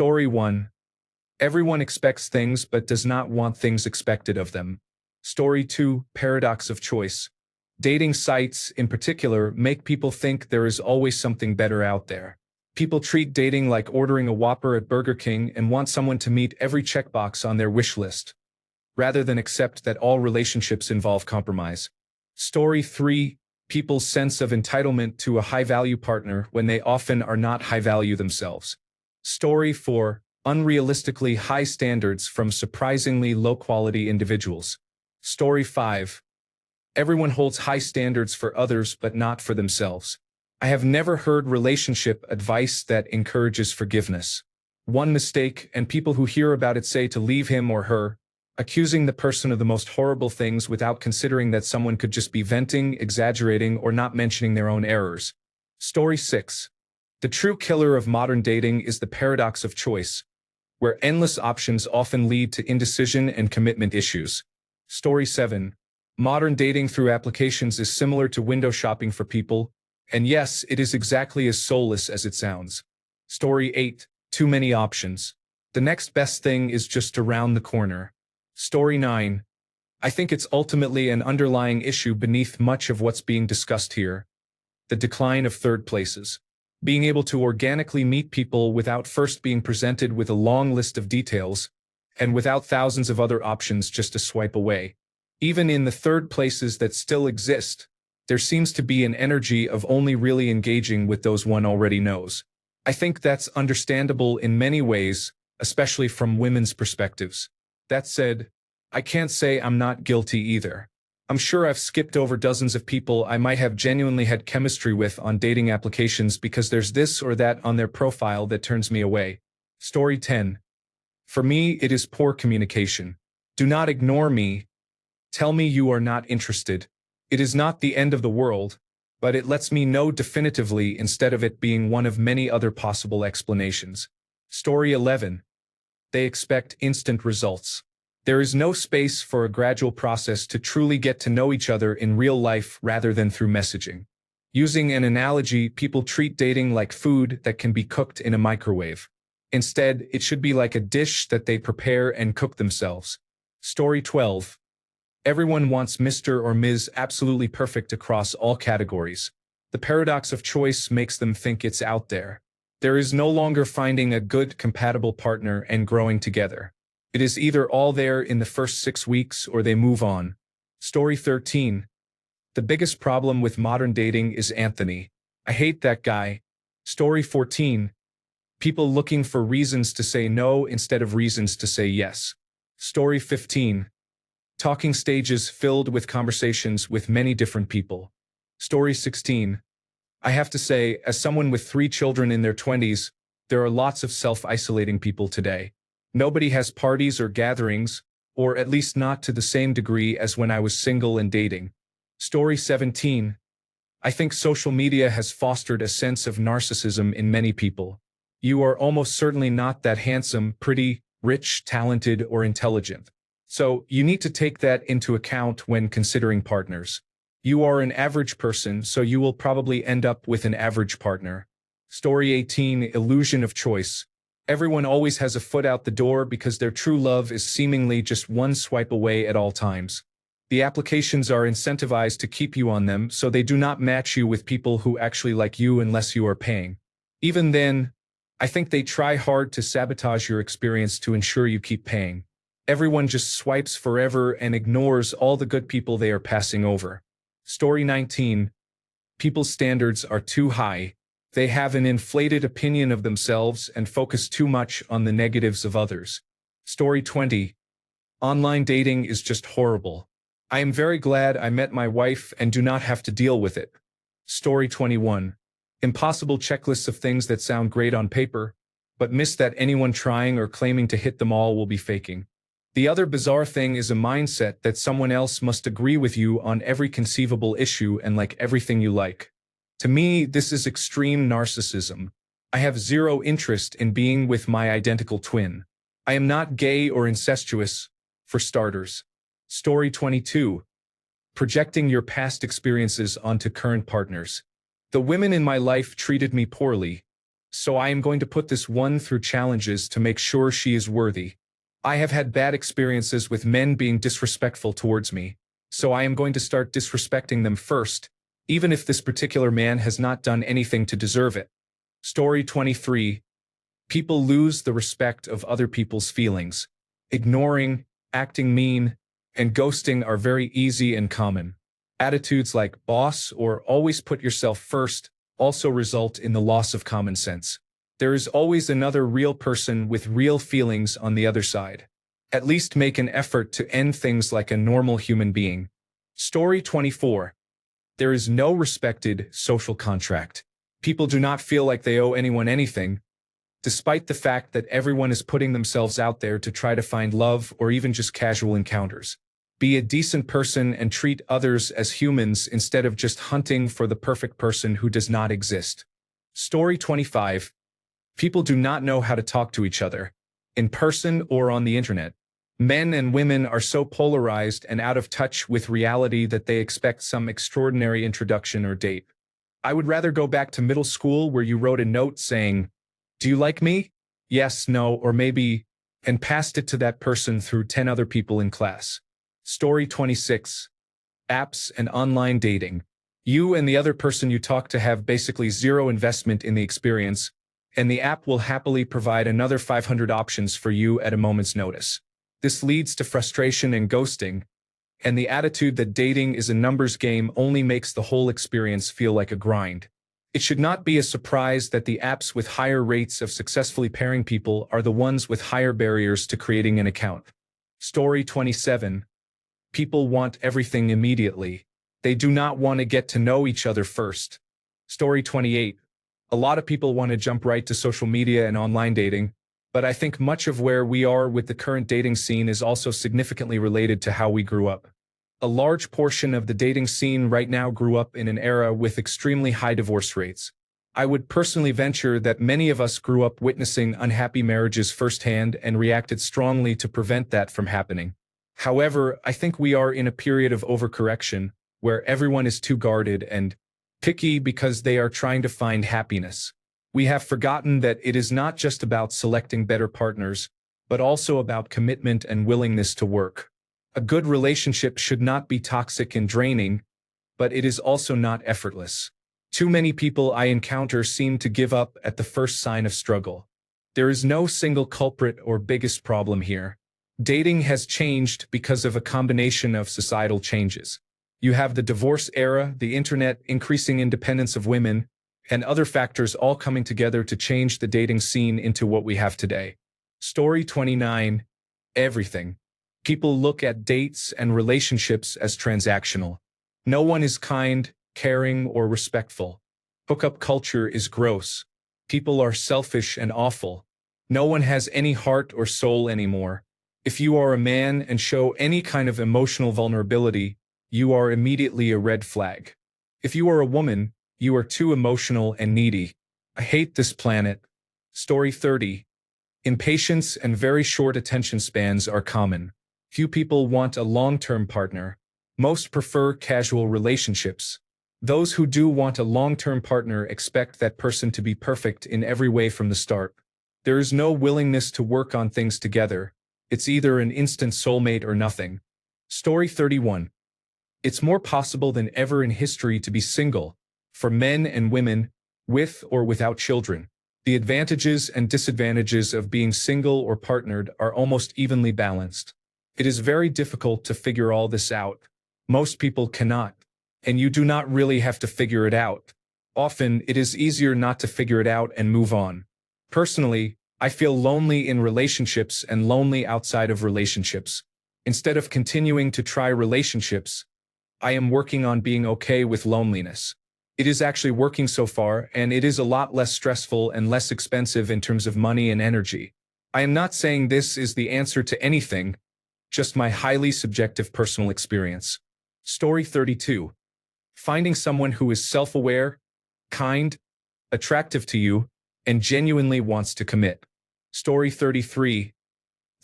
Story 1. Everyone expects things but does not want things expected of them. Story 2. Paradox of choice. Dating sites, in particular, make people think there is always something better out there. People treat dating like ordering a Whopper at Burger King and want someone to meet every checkbox on their wish list, rather than accept that all relationships involve compromise. Story 3. People's sense of entitlement to a high-value partner when they often are not high-value themselves. Story 4. Unrealistically high standards from surprisingly low-quality individuals. Story 5. Everyone holds high standards for others but not for themselves. I have never heard relationship advice that encourages forgiveness. One mistake, and people who hear about it say to leave him or her, accusing the person of the most horrible things without considering that someone could just be venting, exaggerating, or not mentioning their own errors. Story 6. The true killer of modern dating is the paradox of choice, where endless options often lead to indecision and commitment issues. Story 7. Modern dating through applications is similar to window shopping for people, and yes, it is exactly as soulless as it sounds. Story 8. Too many options. The next best thing is just around the corner. Story 9. I think it's ultimately an underlying issue beneath much of what's being discussed here. The decline of third places. Being able to organically meet people without first being presented with a long list of details, and without thousands of other options just to swipe away. Even in the third places that still exist, there seems to be an energy of only really engaging with those one already knows. I think that's understandable in many ways, especially from women's perspectives. That said, I can't say I'm not guilty either. I'm sure I've skipped over dozens of people I might have genuinely had chemistry with on dating applications because there's this or that on their profile that turns me away. Story 10. For me, it is poor communication. Do not ignore me. Tell me you are not interested. It is not the end of the world, but it lets me know definitively instead of it being one of many other possible explanations. Story 11. They expect instant results. There is no space for a gradual process to truly get to know each other in real life rather than through messaging. Using an analogy, people treat dating like food that can be cooked in a microwave. Instead, it should be like a dish that they prepare and cook themselves. Story 12. Everyone wants Mr. or Ms. Absolutely perfect across all categories. The paradox of choice makes them think it's out there. There is no longer finding a good, compatible partner and growing together. It is either all there in the first 6 weeks or they move on. Story 13. The biggest problem with modern dating is Anthony. I hate that guy. Story 14. People looking for reasons to say no instead of reasons to say yes. Story 15. Talking stages filled with conversations with many different people. Story 16. I have to say, as someone with 3 children in their 20s, there are lots of self-isolating people today. Nobody has parties or gatherings, or at least not to the same degree as when I was single and dating. Story 17. I think social media has fostered a sense of narcissism in many people. You are almost certainly not that handsome, pretty, rich, talented, or intelligent. So you need to take that into account when considering partners. You are an average person, so you will probably end up with an average partner. Story 18. Illusion of choice. Everyone always has a foot out the door because their true love is seemingly just one swipe away at all times. The applications are incentivized to keep you on them, so they do not match you with people who actually like you unless you are paying. Even then, I think they try hard to sabotage your experience to ensure you keep paying. Everyone just swipes forever and ignores all the good people they are passing over. Story 19. People's standards are too high. They have an inflated opinion of themselves and focus too much on the negatives of others. Story 20. Online dating is just horrible. I am very glad I met my wife and do not have to deal with it. Story 21. Impossible checklists of things that sound great on paper, but miss that anyone trying or claiming to hit them all will be faking. The other bizarre thing is a mindset that someone else must agree with you on every conceivable issue and like everything you like. To me, this is extreme narcissism. I have zero interest in being with my identical twin. I am not gay or incestuous, for starters. Story 22. Projecting your past experiences onto current partners. The women in my life treated me poorly, So I am going to put this one through challenges to make sure she is worthy. I have had bad experiences with men being disrespectful towards me, so I am going to start disrespecting them first, even if this particular man has not done anything to deserve it. Story 23. People lose the respect of other people's feelings. Ignoring, acting mean, and ghosting are very easy and common. Attitudes like boss or always put yourself first also result in the loss of common sense. There is always another real person with real feelings on the other side. At least make an effort to end things like a normal human being. Story 24. There is no respected social contract. People do not feel like they owe anyone anything, despite the fact that everyone is putting themselves out there to try to find love or even just casual encounters. Be a decent person and treat others as humans instead of just hunting for the perfect person who does not exist. Story 25. People do not know how to talk to each other, in person or on the internet. Men and women are so polarized and out of touch with reality that they expect some extraordinary introduction or date. I would rather go back to middle school where you wrote a note saying, "Do you like me? Yes, no, or maybe," and passed it to that person through 10 other people in class. Story 26. Apps and online dating. You and the other person you talk to have basically zero investment in the experience, and the app will happily provide another 500 options for you at a moment's notice. This leads to frustration and ghosting, and the attitude that dating is a numbers game only makes the whole experience feel like a grind. It should not be a surprise that the apps with higher rates of successfully pairing people are the ones with higher barriers to creating an account. Story 27. People want everything immediately. They do not want to get to know each other first. Story 28. A lot of people want to jump right to social media and online dating, but I think much of where we are with the current dating scene is also significantly related to how we grew up. A large portion of the dating scene right now grew up in an era with extremely high divorce rates. I would personally venture that many of us grew up witnessing unhappy marriages firsthand and reacted strongly to prevent that from happening. However, I think we are in a period of overcorrection, where everyone is too guarded and picky because they are trying to find happiness. We have forgotten that it is not just about selecting better partners, but also about commitment and willingness to work. A good relationship should not be toxic and draining, but it is also not effortless. Too many people I encounter seem to give up at the first sign of struggle. There is no single culprit or biggest problem here. Dating has changed because of a combination of societal changes. You have the divorce era, the internet, increasing independence of women, and other factors all coming together to change the dating scene into what we have today. Story 29. Everything. People look at dates and relationships as transactional. No one is kind, caring, or respectful. Hookup culture is gross. People are selfish and awful. No one has any heart or soul anymore. If you are a man and show any kind of emotional vulnerability, you are immediately a red flag. If you are a woman, you are too emotional and needy. I hate this planet. Story 30. Impatience and very short attention spans are common. Few people want a long-term partner. Most prefer casual relationships. Those who do want a long-term partner expect that person to be perfect in every way from the start. There is no willingness to work on things together. It's either an instant soulmate or nothing. Story 31. It's more possible than ever in history to be single, for men and women, with or without children. The advantages and disadvantages of being single or partnered are almost evenly balanced. It is very difficult to figure all this out. Most people cannot, and you do not really have to figure it out. Often, it is easier not to figure it out and move on. Personally, I feel lonely in relationships and lonely outside of relationships. Instead of continuing to try relationships, I am working on being okay with loneliness. It is actually working so far, and it is a lot less stressful and less expensive in terms of money and energy. I am not saying this is the answer to anything, just my highly subjective personal experience. Story 32. Finding someone who is self-aware, kind, attractive to you, and genuinely wants to commit. Story 33.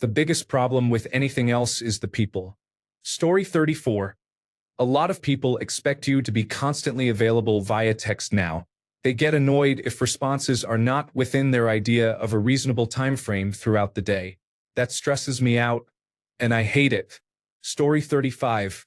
The biggest problem with anything else is the people. Story 34. A lot of people expect you to be constantly available via text now. They get annoyed if responses are not within their idea of a reasonable time frame throughout the day. That stresses me out, and I hate it. Story 35.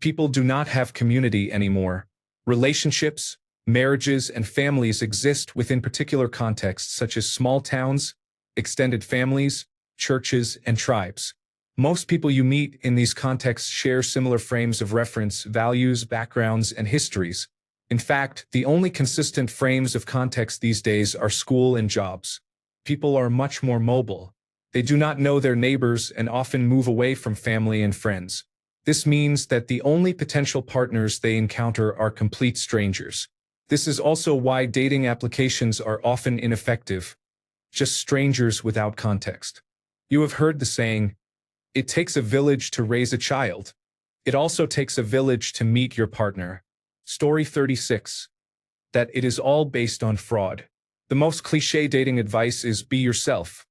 People do not have community anymore. Relationships, marriages, and families exist within particular contexts such as small towns, extended families, churches, and tribes. Most people you meet in these contexts share similar frames of reference, values, backgrounds, and histories. In fact, the only consistent frames of context these days are school and jobs. People are much more mobile. They do not know their neighbors and often move away from family and friends. This means that the only potential partners they encounter are complete strangers. This is also why dating applications are often ineffective. Just strangers without context. You have heard the saying, "It takes a village to raise a child." It also takes a village to meet your partner. Story 36. That it is all based on fraud. The most cliché dating advice is be yourself.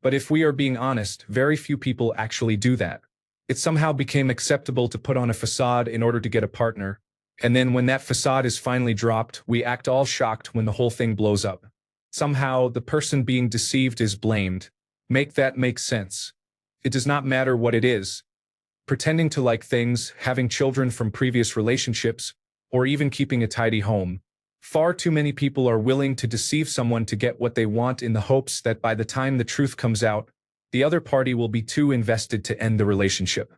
But if we are being honest, very few people actually do that. It somehow became acceptable to put on a facade in order to get a partner, and then when that facade is finally dropped, we act all shocked when the whole thing blows up. Somehow, the person being deceived is blamed. Make that make sense. It does not matter what it is. Pretending to like things, having children from previous relationships, or even keeping a tidy home. Far too many people are willing to deceive someone to get what they want in the hopes that by the time the truth comes out, the other party will be too invested to end the relationship.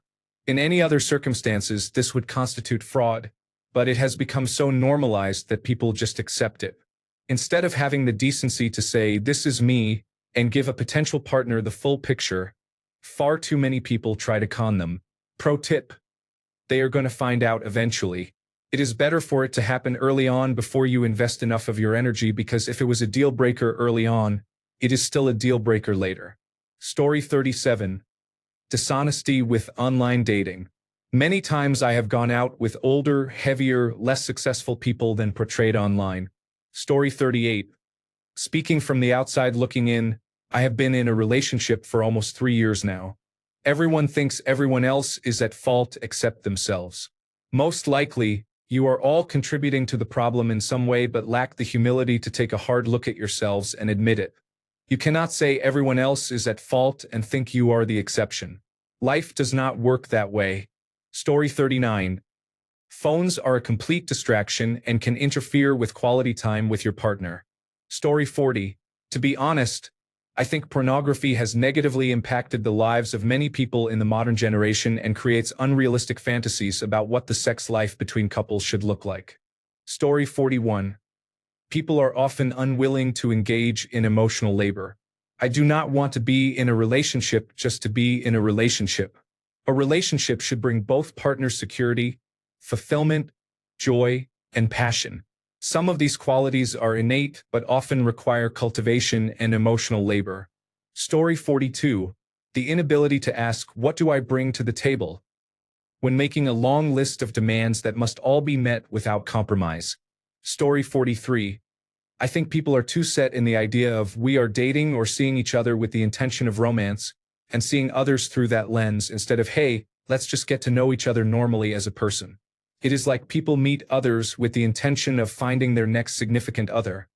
In any other circumstances, this would constitute fraud, but it has become so normalized that people just accept it. Instead of having the decency to say, "This is me," and give a potential partner the full picture, far too many people try to con them. Pro tip: they are going to find out eventually. It is better for it to happen early on before you invest enough of your energy, because if it was a deal breaker early on, it is still a deal breaker later. Story 37. Dishonesty with online dating. Many times I have gone out with older, heavier, less successful people than portrayed online. Story 38. Speaking from the outside looking in, I have been in a relationship for almost 3 years now. Everyone thinks everyone else is at fault except themselves. Most likely, you are all contributing to the problem in some way but lack the humility to take a hard look at yourselves and admit it. You cannot say everyone else is at fault and think you are the exception. Life does not work that way. Story 39. Phones are a complete distraction and can interfere with quality time with your partner. Story 40. To be honest, I think pornography has negatively impacted the lives of many people in the modern generation and creates unrealistic fantasies about what the sex life between couples should look like. Story 41. People are often unwilling to engage in emotional labor. I do not want to be in a relationship just to be in a relationship. A relationship should bring both partners security, fulfillment, joy, and passion. Some of these qualities are innate but often require cultivation and emotional labor. Story 42. The inability to ask, "What do I bring to the table?" when making a long list of demands that must all be met without compromise. Story 43. I think people are too set in the idea of we are dating or seeing each other with the intention of romance, and seeing others through that lens instead of, "Hey, let's just get to know each other normally as a person." It is like people meet others with the intention of finding their next significant other,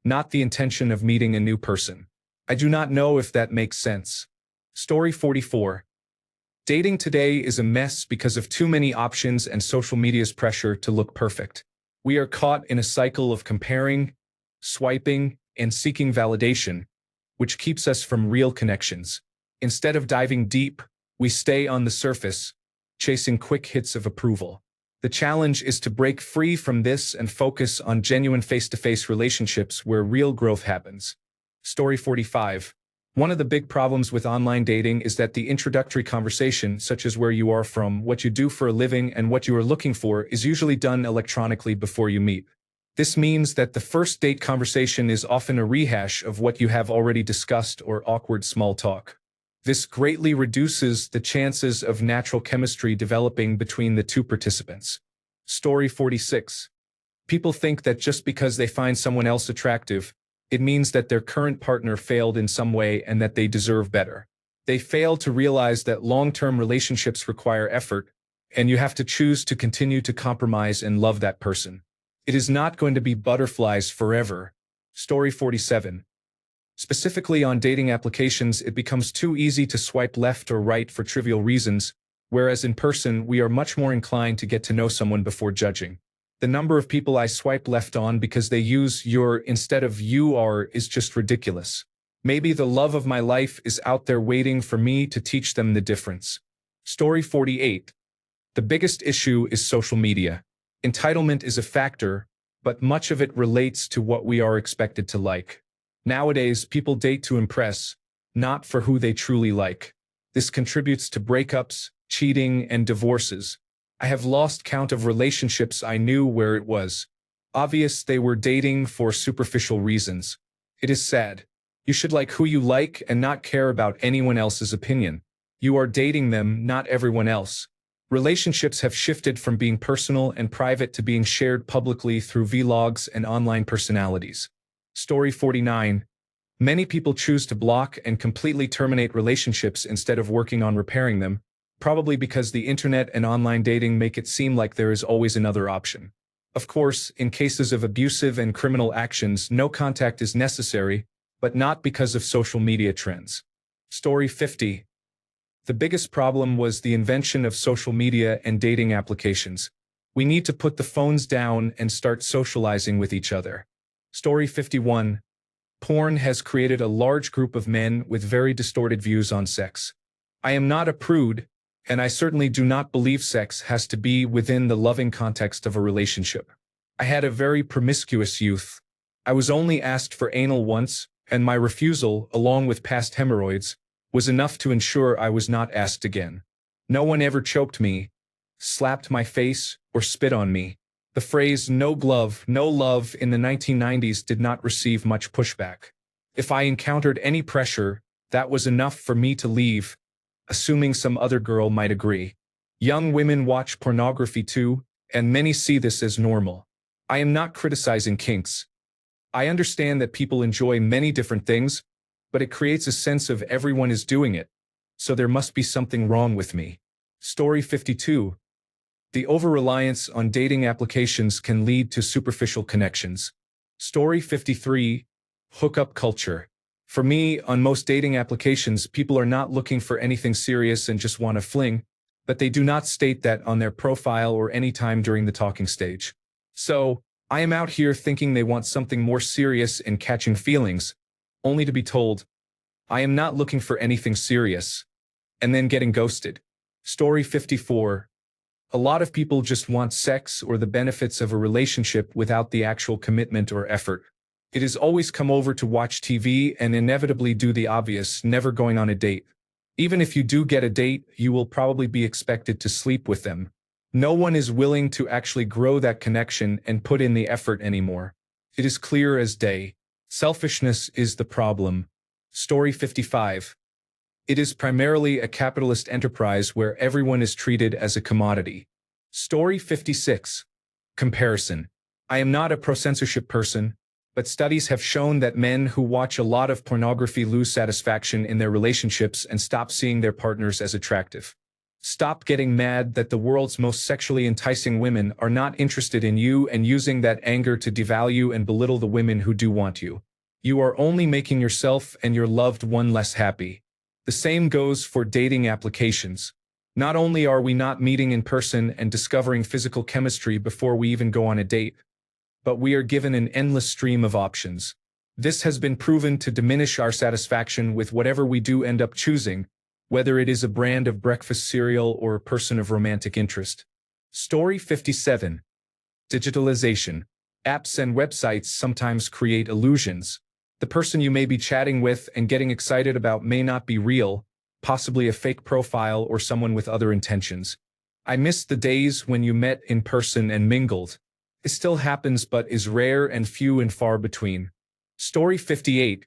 not the intention of meeting a new person. I do not know if that makes sense. Story 44. Dating today is a mess because of too many options and social media's pressure to look perfect. We are caught in a cycle of comparing, swiping, and seeking validation, which keeps us from real connections. Instead of diving deep, we stay on the surface, chasing quick hits of approval. The challenge is to break free from this and focus on genuine face-to-face relationships where real growth happens. Story 45. One of the big problems with online dating is that the introductory conversation, such as where you are from, what you do for a living, and what you are looking for, is usually done electronically before you meet. This means that the first date conversation is often a rehash of what you have already discussed or awkward small talk. This greatly reduces the chances of natural chemistry developing between the two participants. Story 46. People think that just because they find someone else attractive, it means that their current partner failed in some way and that they deserve better. They fail to realize that long-term relationships require effort, and you have to choose to continue to compromise and love that person. It is not going to be butterflies forever. Story 47. Specifically on dating applications, it becomes too easy to swipe left or right for trivial reasons, whereas in person, we are much more inclined to get to know someone before judging. The number of people I swipe left on because they use your instead of you are is just ridiculous. Maybe the love of my life is out there waiting for me to teach them the difference. Story 48. The biggest issue is social media. Entitlement is a factor, but much of it relates to what we are expected to like. Nowadays, people date to impress, not for who they truly like. This contributes to breakups, cheating, and divorces. I have lost count of relationships I knew where it was obvious they were dating for superficial reasons. It is sad. You should like who you like and not care about anyone else's opinion. You are dating them, not everyone else. Relationships have shifted from being personal and private to being shared publicly through vlogs and online personalities. Story 49. Many people choose to block and completely terminate relationships instead of working on repairing them, probably because the internet and online dating make it seem like there is always another option. Of course, in cases of abusive and criminal actions, no contact is necessary, but not because of social media trends. Story 50. The biggest problem was the invention of social media and dating applications. We need to put the phones down and start socializing with each other. Story 51. Porn has created a large group of men with very distorted views on sex. I am not a prude, and I certainly do not believe sex has to be within the loving context of a relationship. I had a very promiscuous youth. I was only asked for anal once, and my refusal, along with past hemorrhoids, was enough to ensure I was not asked again. No one ever choked me, slapped my face, or spit on me. The phrase "no glove, no love" in the 1990s did not receive much pushback. If I encountered any pressure, that was enough for me to leave, assuming some other girl might agree. Young women watch pornography too, and many see this as normal. I am not criticizing kinks. I understand that people enjoy many different things, but it creates a sense of everyone is doing it, so there must be something wrong with me. Story 52. The over-reliance on dating applications can lead to superficial connections. Story 53. Hookup culture. For me, on most dating applications, people are not looking for anything serious and just want to fling, but they do not state that on their profile or any time during the talking stage. So, I am out here thinking they want something more serious and catching feelings, only to be told, I am not looking for anything serious, and then getting ghosted. Story 54. A lot of people just want sex or the benefits of a relationship without the actual commitment or effort. It is always come over to watch TV and inevitably do the obvious, never going on a date. Even if you do get a date, you will probably be expected to sleep with them. No one is willing to actually grow that connection and put in the effort anymore. It is clear as day. Selfishness is the problem. Story 55. It is primarily a capitalist enterprise where everyone is treated as a commodity. Story 56. Comparison. I am not a pro-censorship person, but studies have shown that men who watch a lot of pornography lose satisfaction in their relationships and stop seeing their partners as attractive. Stop getting mad that the world's most sexually enticing women are not interested in you and using that anger to devalue and belittle the women who do want you. You are only making yourself and your loved one less happy. The same goes for dating applications. Not only are we not meeting in person and discovering physical chemistry before we even go on a date, but we are given an endless stream of options. This has been proven to diminish our satisfaction with whatever we do end up choosing, whether it is a brand of breakfast cereal or a person of romantic interest. Story 57. Digitalization. Apps and websites sometimes create illusions. The person you may be chatting with and getting excited about may not be real, possibly a fake profile or someone with other intentions. I miss the days when you met in person and mingled. It still happens but is rare and few and far between. Story 58.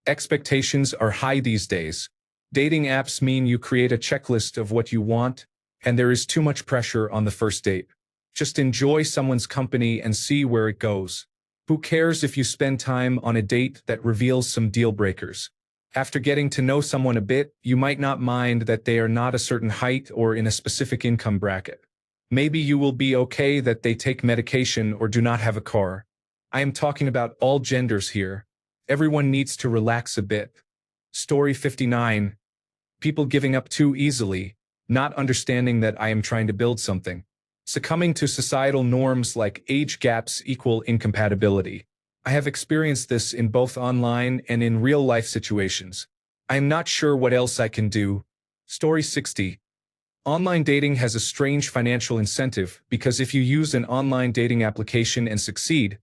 Expectations are high these days. Dating apps mean you create a checklist of what you want, and there is too much pressure on the first date. Just enjoy someone's company and see where it goes. Who cares if you spend time on a date that reveals some deal breakers? After getting to know someone a bit, you might not mind that they are not a certain height or in a specific income bracket. Maybe you will be okay that they take medication or do not have a car. I am talking about all genders here. Everyone needs to relax a bit. Story 59. People giving up too easily, not understanding that I am trying to build something. Succumbing to societal norms like age gaps equal incompatibility. I have experienced this in both online and in real-life situations. I am not sure what else I can do. Story 60. Online dating has a strange financial incentive because if you use an online dating application and succeed,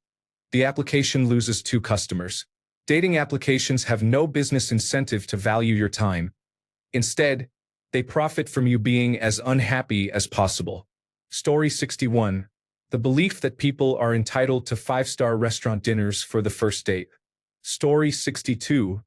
the application loses 2 customers. Dating applications have no business incentive to value your time. Instead, they profit from you being as unhappy as possible. Story 61. The belief that people are entitled to 5-star restaurant dinners for the first date. Story 62.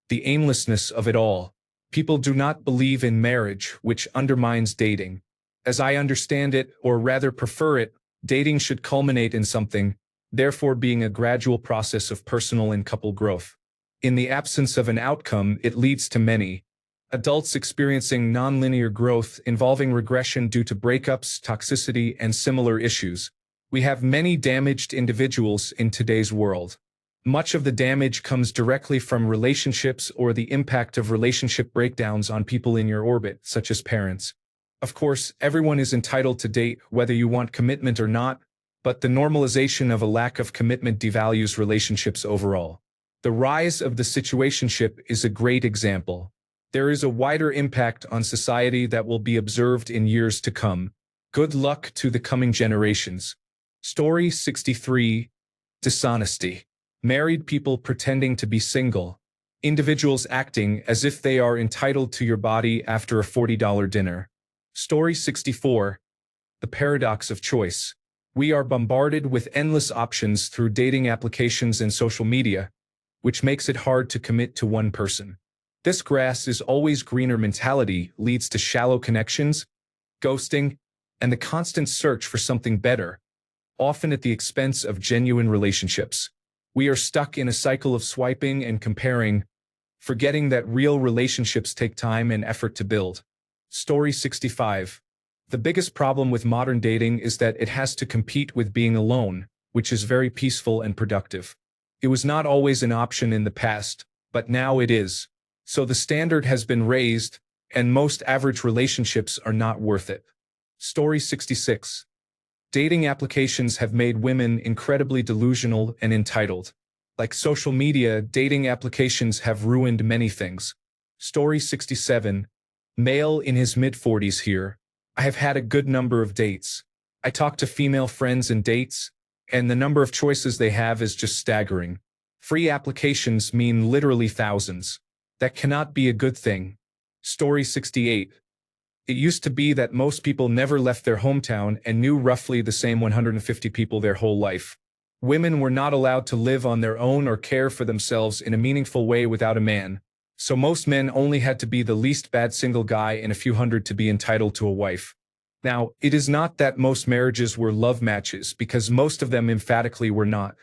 The aimlessness of it all. People do not believe in marriage, which undermines dating. As I understand it, or rather prefer it, dating should culminate in something, therefore being a gradual process of personal and couple growth. In the absence of an outcome, it leads to many adults experiencing nonlinear growth involving regression due to breakups, toxicity, and similar issues. We have many damaged individuals in today's world. Much of the damage comes directly from relationships or the impact of relationship breakdowns on people in your orbit, such as parents. Of course, everyone is entitled to date, whether you want commitment or not, but the normalization of a lack of commitment devalues relationships overall. The rise of the situationship is a great example. There is a wider impact on society that will be observed in years to come. Good luck to the coming generations. Story 63. Dishonesty. Married people pretending to be single. Individuals acting as if they are entitled to your body after a $40 dinner. Story 64. The paradox of choice. We are bombarded with endless options through dating applications and social media, which makes it hard to commit to one person. This grass is always greener mentality leads to shallow connections, ghosting, and the constant search for something better, often at the expense of genuine relationships. We are stuck in a cycle of swiping and comparing, forgetting that real relationships take time and effort to build. Story 65. The biggest problem with modern dating is that it has to compete with being alone, which is very peaceful and productive. It was not always an option in the past, but now it is. So the standard has been raised, and most average relationships are not worth it. Story 66. Dating applications have made women incredibly delusional and entitled. Like social media, dating applications have ruined many things. Story 67. Male in his mid-40s here. I have had a good number of dates. I talk to female friends and dates, and the number of choices they have is just staggering. Free applications mean literally thousands. That cannot be a good thing. Story 68. It used to be that most people never left their hometown and knew roughly the same 150 people their whole life. Women were not allowed to live on their own or care for themselves in a meaningful way without a man, so most men only had to be the least bad single guy in a few hundred to be entitled to a wife. Now, it is not that most marriages were love matches, because most of them emphatically were not.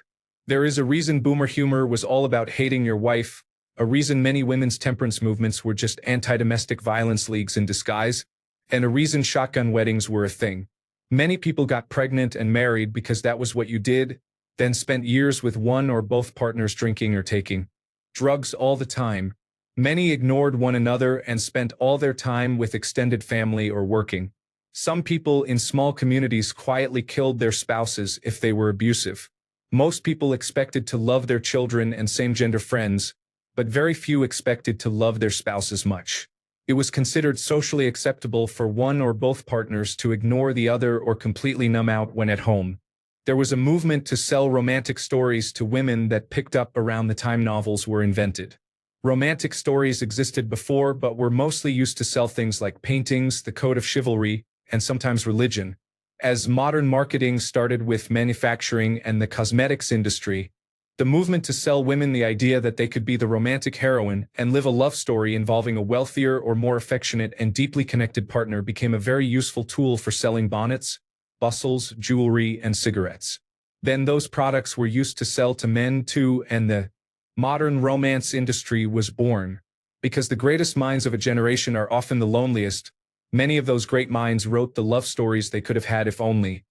There is a reason boomer humor was all about hating your wife, a reason many women's temperance movements were just anti-domestic violence leagues in disguise, and a reason shotgun weddings were a thing. Many people got pregnant and married because that was what you did, then spent years with one or both partners drinking or taking drugs all the time. Many ignored one another and spent all their time with extended family or working. Some people in small communities quietly killed their spouses if they were abusive. Most people expected to love their children and same-gender friends, but very few expected to love their spouses much. It was considered socially acceptable for one or both partners to ignore the other or completely numb out when at home. There was a movement to sell romantic stories to women that picked up around the time novels were invented. Romantic stories existed before but were mostly used to sell things like paintings, the code of chivalry, and sometimes religion. As modern marketing started with manufacturing and the cosmetics industry, the movement to sell women the idea that they could be the romantic heroine and live a love story involving a wealthier or more affectionate and deeply connected partner became a very useful tool for selling bonnets, bustles, jewelry, and cigarettes. Then those products were used to sell to men too, and the modern romance industry was born. Because the greatest minds of a generation are often the loneliest, Many of those great minds wrote the love stories they could have had if only.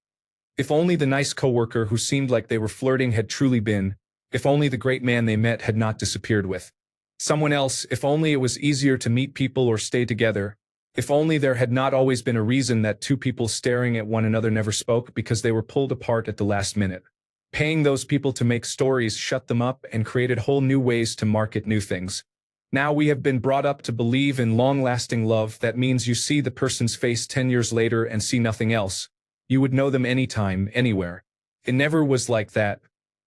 If only the nice coworker who seemed like they were flirting had truly been. If only the great man they met had not disappeared with someone else. If only it was easier to meet people or stay together. If only there had not always been a reason that two people staring at one another never spoke because they were pulled apart at the last minute. Paying those people to make stories shut them up and created whole new ways to market new things. Now we have been brought up to believe in long-lasting love. That means you see the person's face 10 years later and see nothing else. You would know them anytime, anywhere. It never was like that.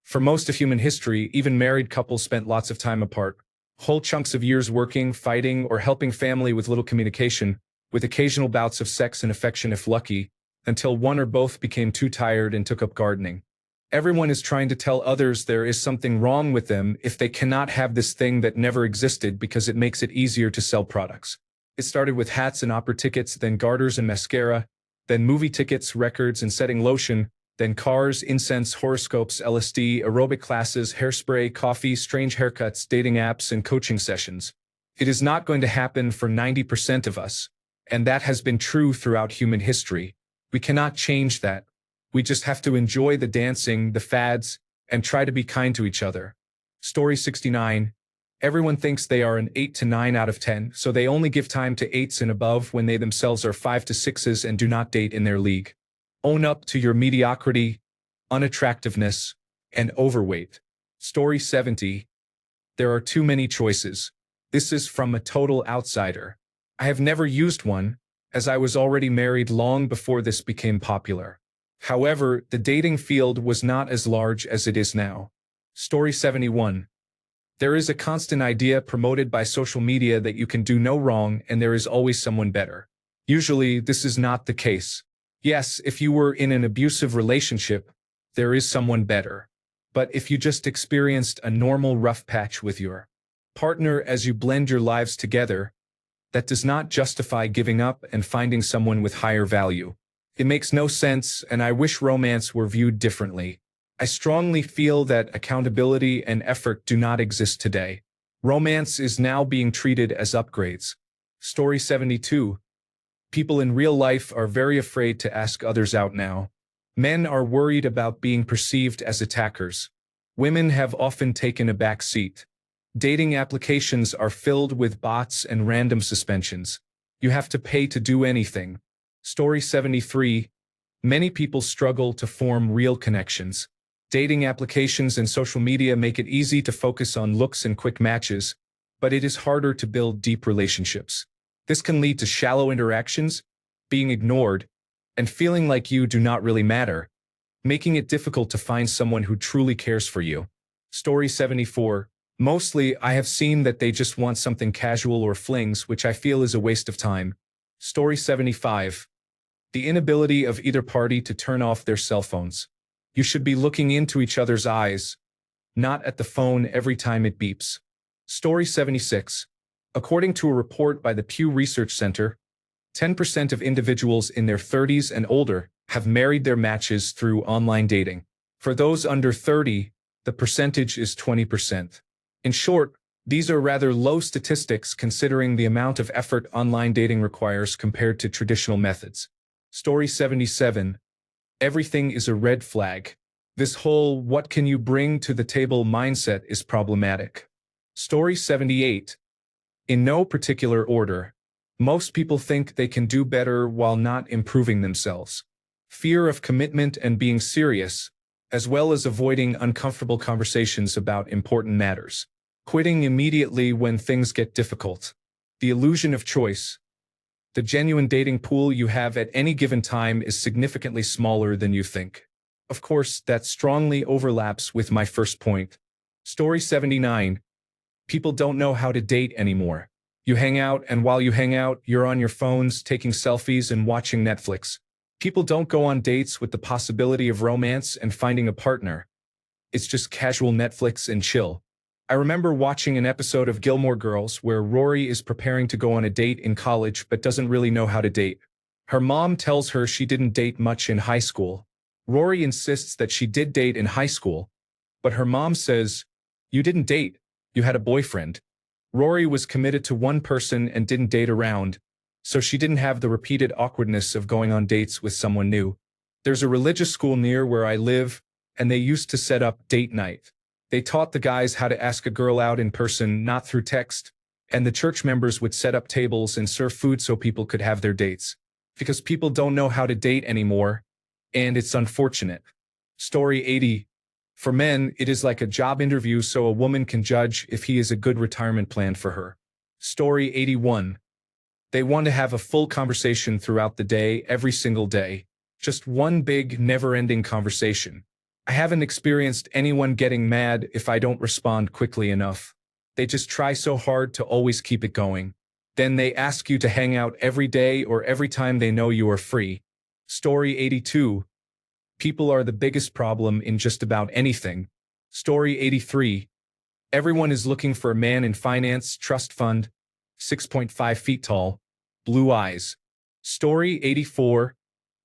For most of human history, even married couples spent lots of time apart. Whole chunks of years working, fighting, or helping family with little communication, with occasional bouts of sex and affection if lucky, until one or both became too tired and took up gardening. Everyone is trying to tell others there is something wrong with them if they cannot have this thing that never existed because it makes it easier to sell products. It started with hats and opera tickets, then garters and mascara, then movie tickets, records, and setting lotion, then cars, incense, horoscopes, LSD, aerobic classes, hairspray, coffee, strange haircuts, dating apps, and coaching sessions. It is not going to happen for 90% of us, and that has been true throughout human history. We cannot change that. We just have to enjoy the dancing, the fads, and try to be kind to each other. Story 69. Everyone thinks they are an 8 to 9 out of 10, so they only give time to 8s and above when they themselves are 5 to 6s and do not date in their league. Own up to your mediocrity, unattractiveness, and overweight. Story 70. There are too many choices. This is from a total outsider. I have never used one, as I was already married long before this became popular. However, the dating field was not as large as it is now. Story 71. There is a constant idea promoted by social media that you can do no wrong and there is always someone better. Usually, this is not the case. Yes, if you were in an abusive relationship, there is someone better. But if you just experienced a normal rough patch with your partner as you blend your lives together, that does not justify giving up and finding someone with higher value. It makes no sense, and I wish romance were viewed differently. I strongly feel that accountability and effort do not exist today. Romance is now being treated as upgrades. Story 72. People in real life are very afraid to ask others out now. Men are worried about being perceived as attackers. Women have often taken a back seat. Dating applications are filled with bots and random suspensions. You have to pay to do anything. Story 73. Many people struggle to form real connections. Dating applications and social media make it easy to focus on looks and quick matches, but it is harder to build deep relationships. This can lead to shallow interactions, being ignored, and feeling like you do not really matter, making it difficult to find someone who truly cares for you. Story 74. Mostly, I have seen that they just want something casual or flings, which I feel is a waste of time. Story 75. The inability of either party to turn off their cell phones. You should be looking into each other's eyes, not at the phone every time it beeps. Story 76. According to a report by the Pew Research Center, 10% of individuals in their 30s and older have married their matches through online dating. For those under 30, the percentage is 20%. In short, these are rather low statistics considering the amount of effort online dating requires compared to traditional methods. Story 77. Everything is a red flag. This whole "what can you bring to the table" mindset is problematic. Story 78. In no particular order, most people think they can do better while not improving themselves. Fear of commitment and being serious, as well as avoiding uncomfortable conversations about important matters. Quitting immediately when things get difficult. The illusion of choice. The genuine dating pool you have at any given time is significantly smaller than you think. Of course, that strongly overlaps with my first point. Story 79. People don't know how to date anymore. You hang out, and while you hang out, you're on your phones, taking selfies and watching Netflix. People don't go on dates with the possibility of romance and finding a partner. It's just casual Netflix and chill. I remember watching an episode of Gilmore Girls where Rory is preparing to go on a date in college but doesn't really know how to date. Her mom tells her she didn't date much in high school. Rory insists that she did date in high school, but her mom says, "You didn't date, you had a boyfriend." Rory was committed to one person and didn't date around. so she didn't have the repeated awkwardness of going on dates with someone new. There's a religious school near where I live, and they used to set up date night. They taught the guys how to ask a girl out in person, not through text, and the church members would set up tables and serve food so people could have their dates. Because people don't know how to date anymore, and it's unfortunate. Story 80. For men, it is like a job interview so a woman can judge if he is a good retirement plan for her. Story 81. They want to have a full conversation throughout the day, every single day. Just one big, never-ending conversation. I haven't experienced anyone getting mad if I don't respond quickly enough. They just try so hard to always keep it going. Then they ask you to hang out every day or every time they know you are free. Story 82. People are the biggest problem in just about anything. Story 83. Everyone is looking for a man in finance, trust fund, 6.5 feet tall, blue eyes. Story 84.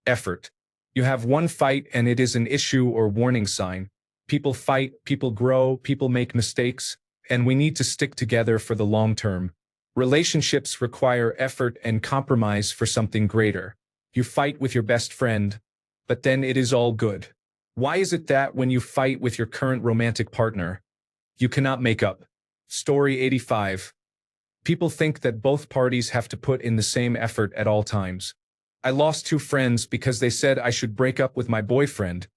Effort. You have one fight and it is an issue or warning sign. People fight, people grow, people make mistakes, and we need to stick together for the long term. Relationships require effort and compromise for something greater. You fight with your best friend, but then it is all good. Why is it that when you fight with your current romantic partner, you cannot make up? Story 85. People think that both parties have to put in the same effort at all times. I lost 2 friends because they said I should break up with my boyfriend,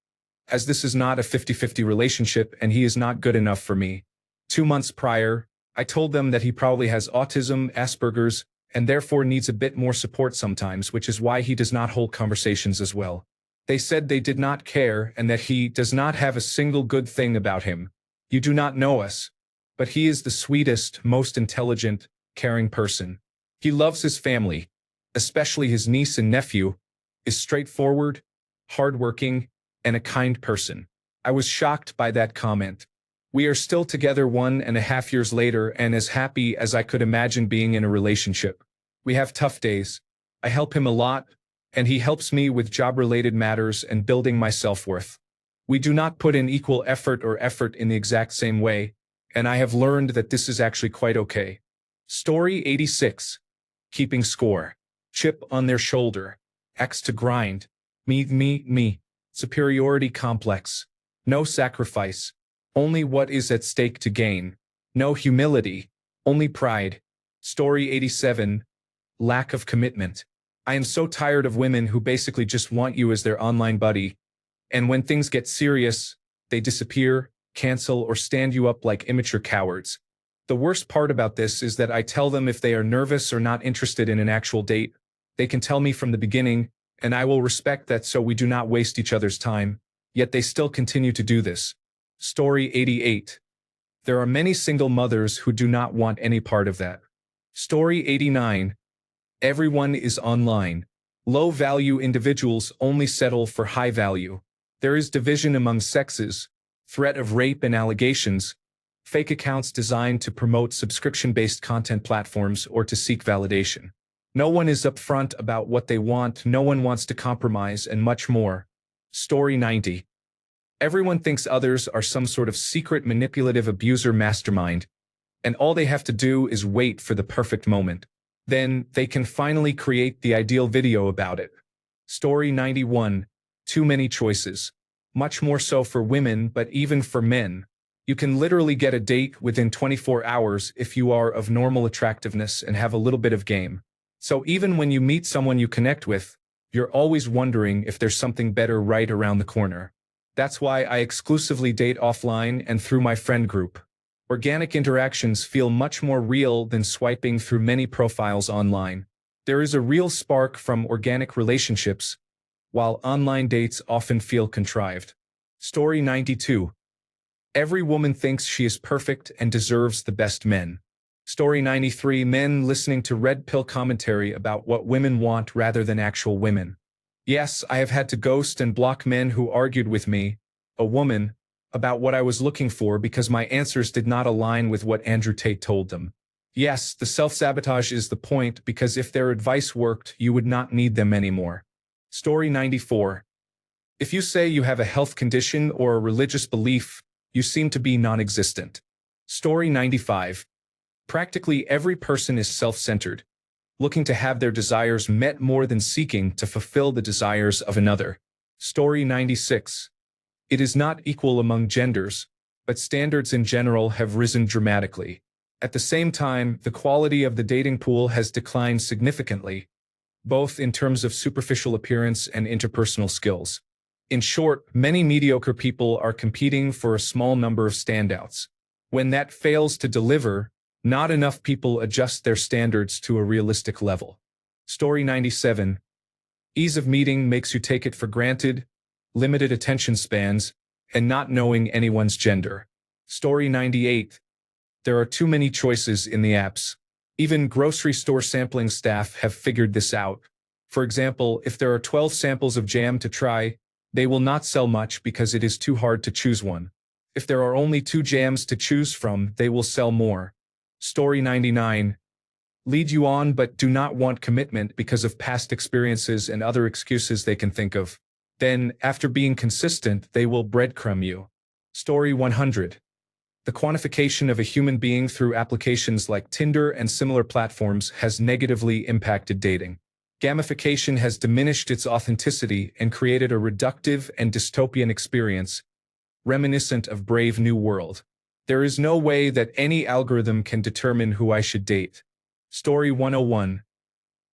as this is not a 50-50 relationship and he is not good enough for me. 2 months prior, I told them that he probably has autism, Asperger's, and therefore needs a bit more support sometimes, which is why he does not hold conversations as well. They said they did not care and that he does not have a single good thing about him. You do not know us, but he is the sweetest, most intelligent, caring person. He loves his family, especially his niece and nephew, is straightforward, hardworking, and a kind person. I was shocked by that comment. We are still together 1.5 years later and as happy as I could imagine being in a relationship. We have tough days. I help him a lot, and he helps me with job-related matters and building my self-worth. We do not put in equal effort or effort in the exact same way, and I have learned that this is actually quite okay. Story 86. Keeping score. Chip on their shoulder. Axe to grind. Me. Superiority complex. No sacrifice. Only what is at stake to gain. No humility. Only pride. Story 87. Lack of commitment. I am so tired of women who basically just want you as their online buddy, and when things get serious, they disappear, cancel, or stand you up like immature cowards. The worst part about this is that I tell them if they are nervous or not interested in an actual date, they can tell me from the beginning, and I will respect that so we do not waste each other's time, yet they still continue to do this. Story 88. There are many single mothers who do not want any part of that. Story 89. Everyone is online. Low-value individuals only settle for high value. There is division among sexes, threat of rape and allegations, fake accounts designed to promote subscription-based content platforms or to seek validation. No one is upfront about what they want, no one wants to compromise, and much more. Story 90. Everyone thinks others are some sort of secret manipulative abuser mastermind, and all they have to do is wait for the perfect moment. Then they can finally create the ideal video about it. Story 91. Too many choices. Much more so for women, but even for men. You can literally get a date within 24 hours if you are of normal attractiveness and have a little bit of game. So even when you meet someone you connect with, you're always wondering if there's something better right around the corner. That's why I exclusively date offline and through my friend group. Organic interactions feel much more real than swiping through many profiles online. There is a real spark from organic relationships, while online dates often feel contrived. Story 92. Every woman thinks she is perfect and deserves the best men. Story 93. Men listening to red pill commentary about what women want rather than actual women. Yes, I have had to ghost and block men who argued with me, a woman, about what I was looking for because my answers did not align with what Andrew Tate told them. Yes, the self-sabotage is the point because if their advice worked, you would not need them anymore. Story 94. If you say you have a health condition or a religious belief, you seem to be non-existent. Story 95. Practically every person is self-centered. looking to have their desires met more than seeking to fulfill the desires of another. Story 96. It is not equal among genders, but standards in general have risen dramatically. At the same time, the quality of the dating pool has declined significantly, both in terms of superficial appearance and interpersonal skills. In short, many mediocre people are competing for a small number of standouts. When that fails to deliver, not enough people adjust their standards to a realistic level. Story 97. Ease of meeting makes you take it for granted, limited attention spans, and not knowing anyone's gender. Story 98. There are too many choices in the apps. Even grocery store sampling staff have figured this out. For example, if there are 12 samples of jam to try, they will not sell much because it is too hard to choose one. If there are only 2 jams to choose from, they will sell more. Story 99. Lead you on but do not want commitment because of past experiences and other excuses they can think of. Then, after being consistent, they will breadcrumb you. Story 100. The quantification of a human being through applications like Tinder and similar platforms has negatively impacted dating. Gamification has diminished its authenticity and created a reductive and dystopian experience, reminiscent of Brave New World. There is no way that any algorithm can determine who I should date. Story 101.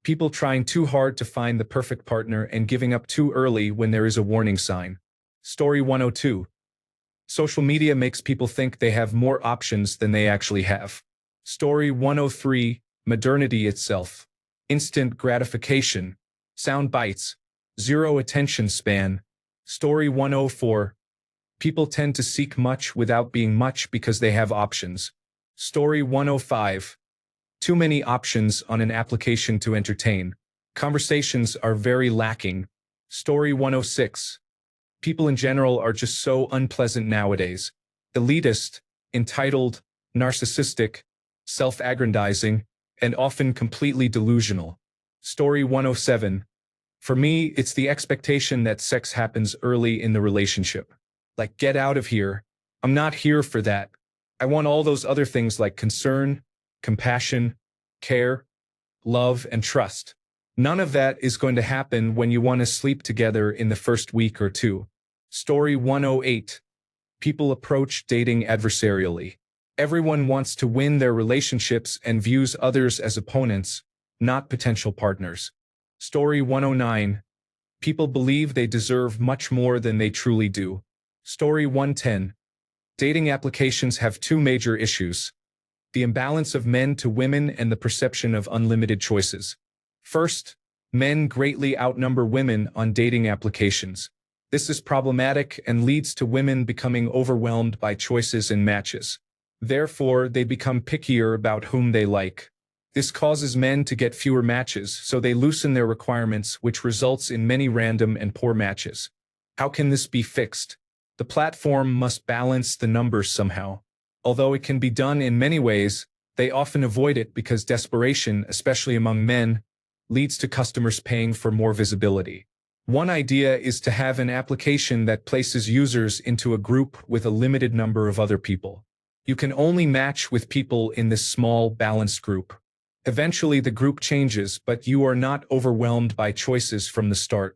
People trying too hard to find the perfect partner and giving up too early when there is a warning sign. Story 102. Social media makes people think they have more options than they actually have. Story 103. Modernity itself. Instant gratification. Sound bites. Zero attention span. Story 104. People tend to seek much without being much because they have options. Story 105. Too many options on an application to entertain. Conversations are very lacking. Story 106. People in general are just so unpleasant nowadays. Elitist, entitled, narcissistic, self-aggrandizing, and often completely delusional. Story 107. For me, it's the expectation that sex happens early in the relationship. Like, get out of here. I'm not here for that. I want all those other things like concern, compassion, care, love, and trust. None of that is going to happen when you want to sleep together in the first week or two. Story 108. People approach dating adversarially. Everyone wants to win their relationships and views others as opponents, not potential partners. Story 109. People believe they deserve much more than they truly do. Story 110. Dating applications have 2 major issues: the imbalance of men to women and the perception of unlimited choices. First, men greatly outnumber women on dating applications. This is problematic and leads to women becoming overwhelmed by choices and matches. Therefore, they become pickier about whom they like. This causes men to get fewer matches, so they loosen their requirements, which results in many random and poor matches. How can this be fixed? The platform must balance the numbers somehow. Although it can be done in many ways, they often avoid it because desperation, especially among men, leads to customers paying for more visibility. One idea is to have an application that places users into a group with a limited number of other people. You can only match with people in this small, balanced group. Eventually the group changes, but you are not overwhelmed by choices from the start.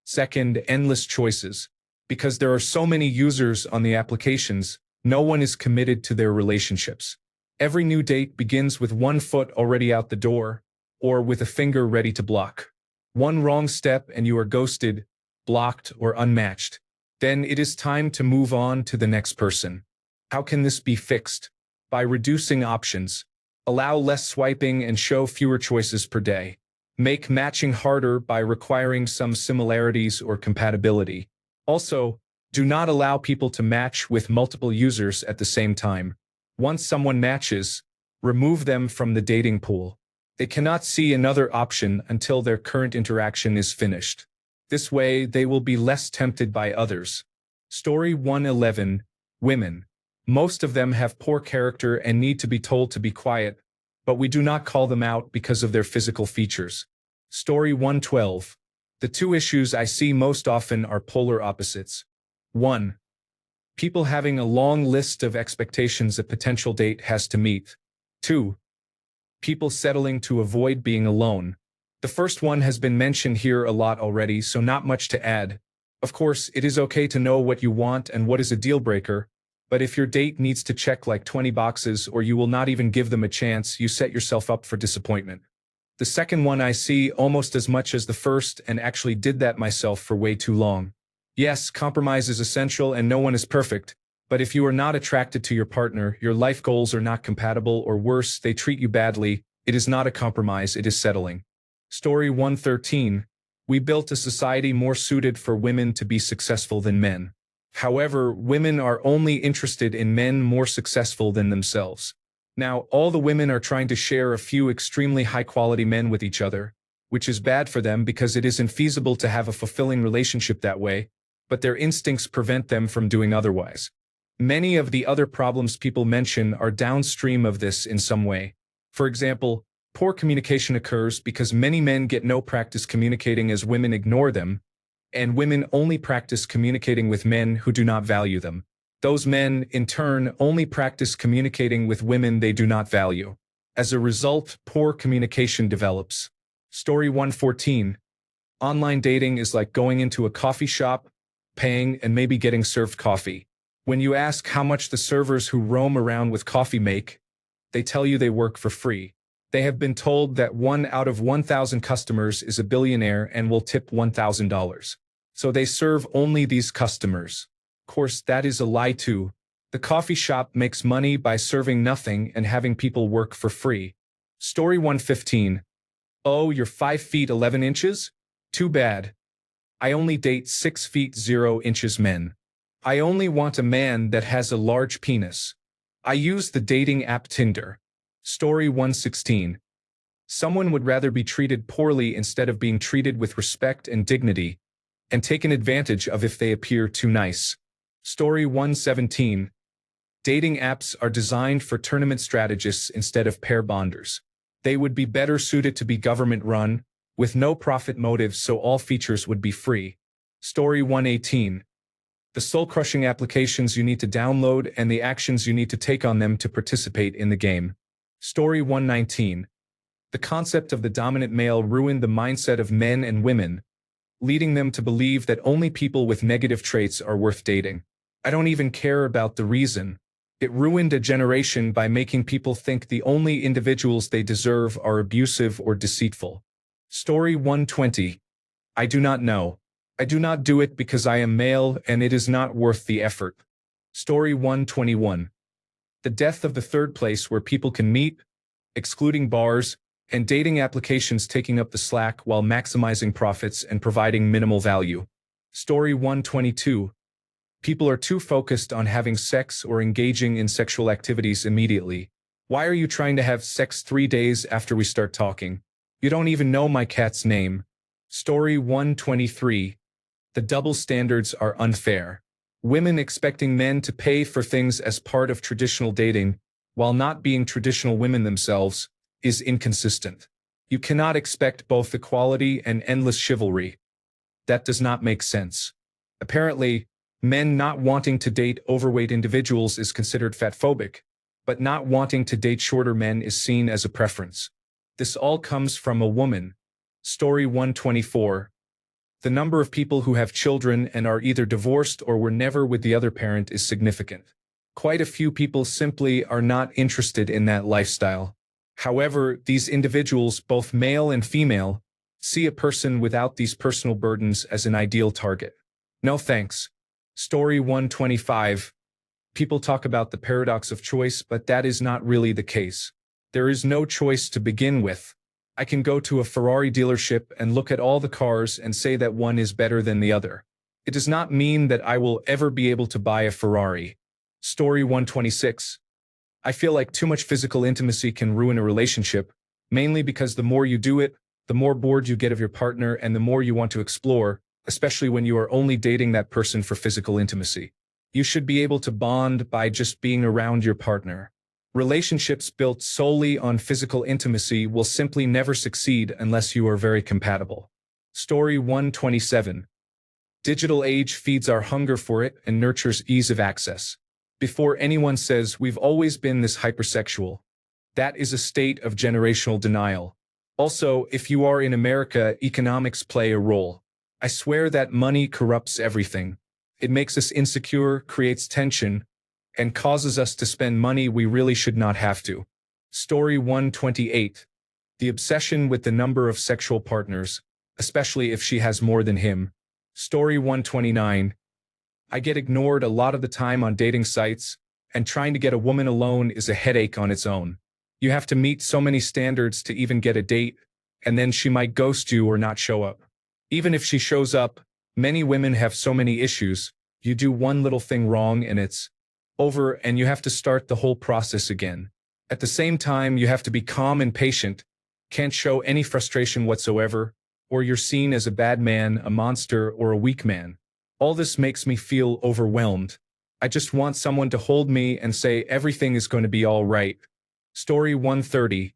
Second, endless choices. Because there are so many users on the applications, no one is committed to their relationships. Every new date begins with one foot already out the door, or with a finger ready to block. One wrong step and you are ghosted, blocked, or unmatched. Then it is time to move on to the next person. How can this be fixed? By reducing options. Allow less swiping and show fewer choices per day. Make matching harder by requiring some similarities or compatibility. Also, do not allow people to match with multiple users at the same time. Once someone matches, remove them from the dating pool. They cannot see another option until their current interaction is finished. This way, they will be less tempted by others. Story 111. Women. Most of them have poor character and need to be told to be quiet, but we do not call them out because of their physical features. Story 112. The 2 issues I see most often are polar opposites. 1. People having a long list of expectations a potential date has to meet. 2. People settling to avoid being alone. The first one has been mentioned here a lot already, so not much to add. Of course, it is okay to know what you want and what is a deal breaker, but if your date needs to check like 20 boxes or you will not even give them a chance, you set yourself up for disappointment. The second one I see almost as much as the first and actually did that myself for way too long. Yes, compromise is essential and no one is perfect, but if you are not attracted to your partner, your life goals are not compatible, or worse, they treat you badly, it is not a compromise, it is settling. Story 113. We built a society more suited for women to be successful than men. However, women are only interested in men more successful than themselves. Now, all the women are trying to share a few extremely high-quality men with each other, which is bad for them because it isn't feasible to have a fulfilling relationship that way, but their instincts prevent them from doing otherwise. Many of the other problems people mention are downstream of this in some way. For example, poor communication occurs because many men get no practice communicating as women ignore them, and women only practice communicating with men who do not value them. Those men, in turn, only practice communicating with women they do not value. As a result, poor communication develops. Story 114. Online dating is like going into a coffee shop, paying, and maybe getting served coffee. When you ask how much the servers who roam around with coffee make, they tell you they work for free. They have been told that 1 out of 1,000 customers is a billionaire and will tip $1,000. So they serve only these customers. Of course, that is a lie too. The coffee shop makes money by serving nothing and having people work for free. Story 115. Oh, you're 5 feet 11 inches? Too bad. I only date 6 feet 0 inches men. I only want a man that has a large penis. I use the dating app Tinder. Story 116. Someone would rather be treated poorly instead of being treated with respect and dignity, and taken advantage of if they appear too nice. Story 117. Dating apps are designed for tournament strategists instead of pair bonders. They would be better suited to be government-run, with no profit motives, so all features would be free. Story 118. The soul-crushing applications you need to download and the actions you need to take on them to participate in the game. Story 119. The concept of the dominant male ruined the mindset of men and women, leading them to believe that only people with negative traits are worth dating. I don't even care about the reason. It ruined a generation by making people think the only individuals they deserve are abusive or deceitful. Story 120. I do not know. I do not do it because I am male and it is not worth the effort. Story 121. The death of the third place where people can meet, excluding bars, and dating applications taking up the slack while maximizing profits and providing minimal value. Story 122. People are too focused on having sex or engaging in sexual activities immediately. Why are you trying to have sex 3 days after we start talking? You don't even know my cat's name. Story 123. The double standards are unfair. Women expecting men to pay for things as part of traditional dating, while not being traditional women themselves, is inconsistent. You cannot expect both equality and endless chivalry. That does not make sense. Apparently, men not wanting to date overweight individuals is considered fatphobic, but not wanting to date shorter men is seen as a preference. This all comes from a woman. Story 124. The number of people who have children and are either divorced or were never with the other parent is significant. Quite a few people simply are not interested in that lifestyle. However, these individuals, both male and female, see a person without these personal burdens as an ideal target. No thanks. Story 125. People talk about the paradox of choice, but that is not really the case. There is no choice to begin with. I can go to a Ferrari dealership and look at all the cars and say that one is better than the other. It does not mean that I will ever be able to buy a Ferrari. Story 126. I feel like too much physical intimacy can ruin a relationship, mainly because the more you do it, the more bored you get of your partner and the more you want to explore, especially when you are only dating that person for physical intimacy. You should be able to bond by just being around your partner. Relationships built solely on physical intimacy will simply never succeed unless you are very compatible. Story 127. Digital age feeds our hunger for it and nurtures ease of access. Before anyone says we've always been this hypersexual, That is a state of generational denial. Also, if you are in America, economics play a role. I swear that money corrupts everything. It makes us insecure, creates tension, and causes us to spend money we really should not have to. Story 128. The obsession with the number of sexual partners, especially if she has more than him. Story 129. I get ignored a lot of the time on dating sites, and trying to get a woman alone is a headache on its own. You have to meet so many standards to even get a date, and then she might ghost you or not show up. Even if she shows up, many women have so many issues. You do one little thing wrong and it's over, and you have to start the whole process again. At the same time, you have to be calm and patient, can't show any frustration whatsoever, or you're seen as a bad man, a monster, or a weak man. All this makes me feel overwhelmed. I just want someone to hold me and say everything is going to be all right. Story 130.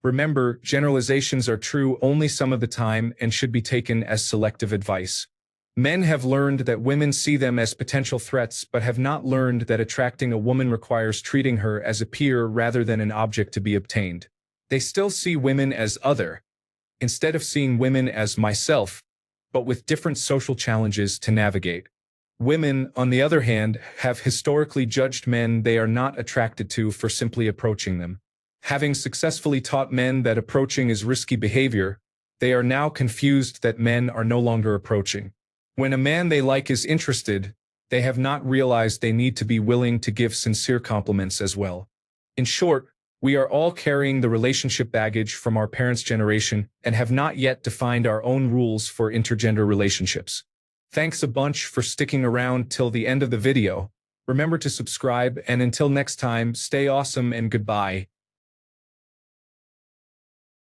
Remember, generalizations are true only some of the time and should be taken as selective advice. Men have learned that women see them as potential threats, but have not learned that attracting a woman requires treating her as a peer rather than an object to be obtained. They still see women as other, instead of seeing women as myself, but with different social challenges to navigate. Women, on the other hand, have historically judged men they are not attracted to for simply approaching them. Having successfully taught men that approaching is risky behavior, they are now confused that men are no longer approaching. When a man they like is interested, they have not realized they need to be willing to give sincere compliments as well. In short, we are all carrying the relationship baggage from our parents' generation and have not yet defined our own rules for intergender relationships. Thanks a bunch for sticking around till the end of the video. Remember to subscribe, and until next time, stay awesome and goodbye.